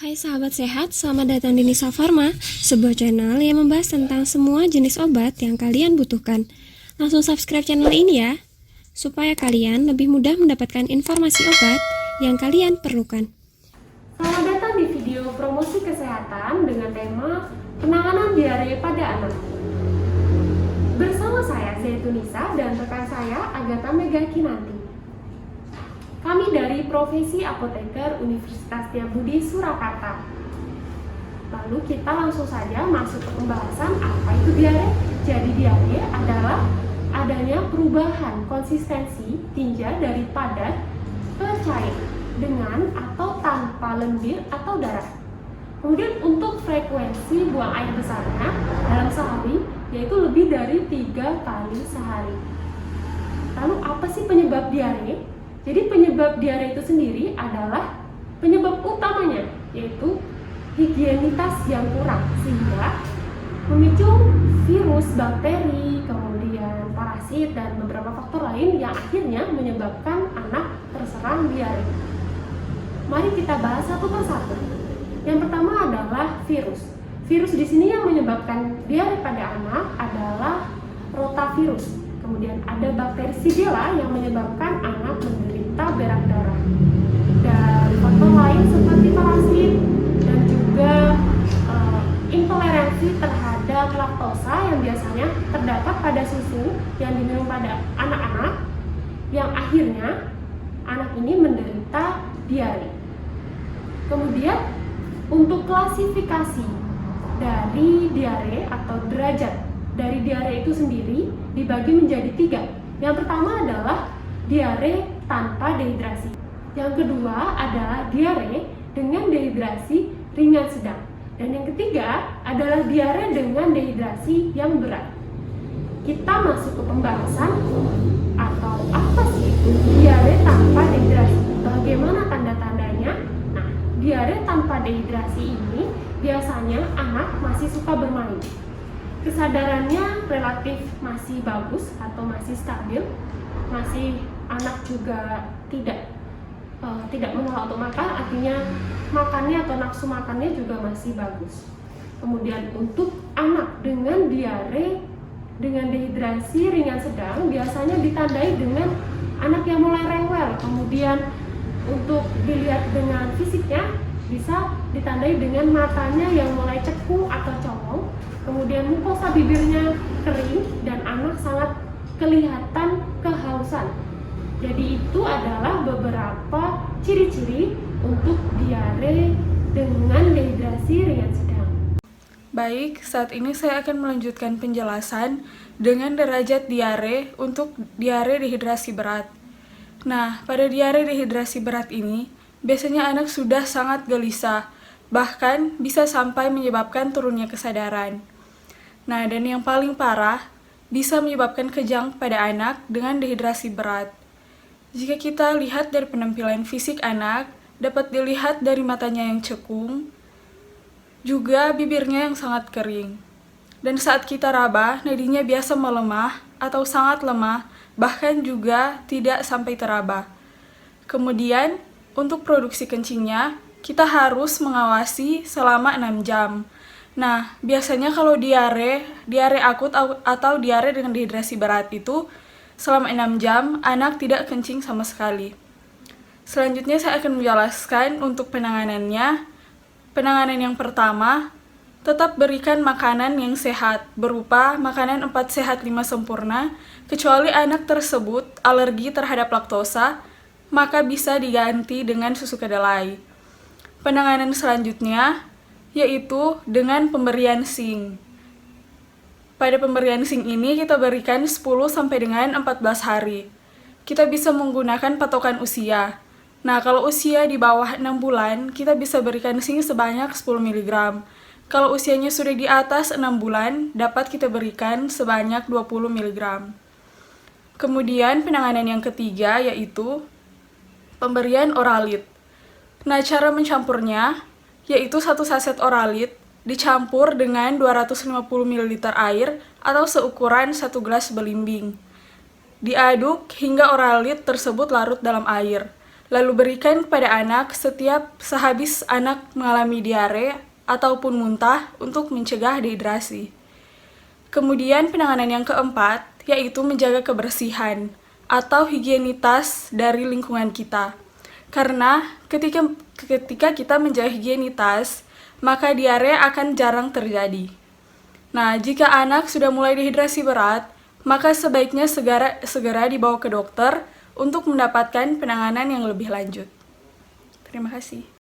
Hai sahabat sehat, selamat datang di Nisa Pharma, sebuah channel yang membahas tentang semua jenis obat yang kalian butuhkan. Langsung subscribe channel ini ya, supaya kalian lebih mudah mendapatkan informasi obat yang kalian perlukan. Selamat datang di video promosi kesehatan dengan tema penanganan diare pada anak. Bersama saya Zaitunisa dan rekan saya Agatha Mega Kinanti. Kami dari Profesi Apoteker Universitas Setiabudi Surakarta. Lalu kita langsung saja masuk ke pembahasan apa itu diare. Jadi diare adalah adanya perubahan konsistensi tinja dari padat ke cair dengan atau tanpa lendir atau darah. Kemudian untuk frekuensi buang air besarnya dalam sehari yaitu lebih dari 3 kali sehari. Lalu apa sih penyebab diare? Jadi penyebab diare itu sendiri adalah penyebab utamanya yaitu higienitas yang kurang sehingga memicu virus, bakteri, kemudian parasit dan beberapa faktor lain yang akhirnya menyebabkan anak terserang diare. Mari kita bahas satu persatu. Yang pertama adalah virus. Virus di sini yang menyebabkan diare pada anak adalah rotavirus. Kemudian ada bakteri Shigella yang menyebabkan anak menderita berak darah. Dan faktor lain seperti parasit dan juga intoleransi terhadap laktosa yang biasanya terdapat pada susu yang diminum pada anak-anak yang akhirnya anak ini menderita diare. Kemudian untuk klasifikasi dari diare atau derajat dari diare itu sendiri dibagi menjadi 3. Yang pertama adalah diare tanpa dehidrasi. Yang kedua adalah diare dengan dehidrasi ringan sedang. Dan yang ketiga adalah diare dengan dehidrasi yang berat. Kita masuk ke pembahasan atau apa sih itu diare tanpa dehidrasi. Bagaimana tanda-tandanya? Nah, diare tanpa dehidrasi ini biasanya anak masih suka bermain. Kesadarannya relatif masih bagus atau masih stabil, masih anak juga tidak menolak untuk makan, artinya makannya atau nafsu makannya juga masih bagus. Kemudian untuk anak dengan diare dengan dehidrasi ringan sedang biasanya ditandai dengan anak yang mulai rewel. Kemudian untuk dilihat dengan fisiknya bisa ditandai dengan matanya yang mulai cekung atau cowong. Kemudian mukosa bibirnya kering dan anak sangat kelihatan kehausan. Jadi itu adalah beberapa ciri-ciri untuk diare dengan dehidrasi ringan sedang. Baik, saat ini saya akan melanjutkan penjelasan dengan derajat diare untuk diare dehidrasi berat. Nah, pada diare dehidrasi berat ini, biasanya anak sudah sangat gelisah, bahkan bisa sampai menyebabkan turunnya kesadaran. Nah, dan yang paling parah, bisa menyebabkan kejang pada anak dengan dehidrasi berat. Jika kita lihat dari penampilan fisik anak, dapat dilihat dari matanya yang cekung, juga bibirnya yang sangat kering. Dan saat kita raba, nadinya biasa melemah atau sangat lemah, bahkan juga tidak sampai teraba. Kemudian, untuk produksi kencingnya, kita harus mengawasi selama 6 jam. Nah, biasanya kalau diare akut atau diare dengan dehidrasi berat itu, selama 6 jam, anak tidak kencing sama sekali. Selanjutnya saya akan menjelaskan untuk penanganannya. Penanganan yang pertama, tetap berikan makanan yang sehat, berupa makanan 4 sehat 5 sempurna, kecuali anak tersebut alergi terhadap laktosa, maka bisa diganti dengan susu kedelai. Penanganan selanjutnya yaitu dengan pemberian zinc. Pada pemberian zinc ini kita berikan 10 sampai dengan 14 hari. Kita bisa menggunakan patokan usia. Nah, kalau usia di bawah 6 bulan, kita bisa berikan zinc sebanyak 10 mg. Kalau usianya sudah di atas 6 bulan, dapat kita berikan sebanyak 20 mg. Kemudian penanganan yang ketiga yaitu pemberian oralit. Nah, cara mencampurnya yaitu 1 saset oralit dicampur dengan 250 ml air atau seukuran 1 gelas belimbing. Diaduk hingga oralit tersebut larut dalam air. lalu berikan kepada anak setiap sehabis anak mengalami diare ataupun muntah untuk mencegah dehidrasi. Kemudian penanganan yang keempat, yaitu menjaga kebersihan atau higienitas dari lingkungan kita. Karena ketika kita menjaga higienitas, maka diare akan jarang terjadi. Nah, jika anak sudah mulai dehidrasi berat, maka sebaiknya segera dibawa ke dokter untuk mendapatkan penanganan yang lebih lanjut. Terima kasih.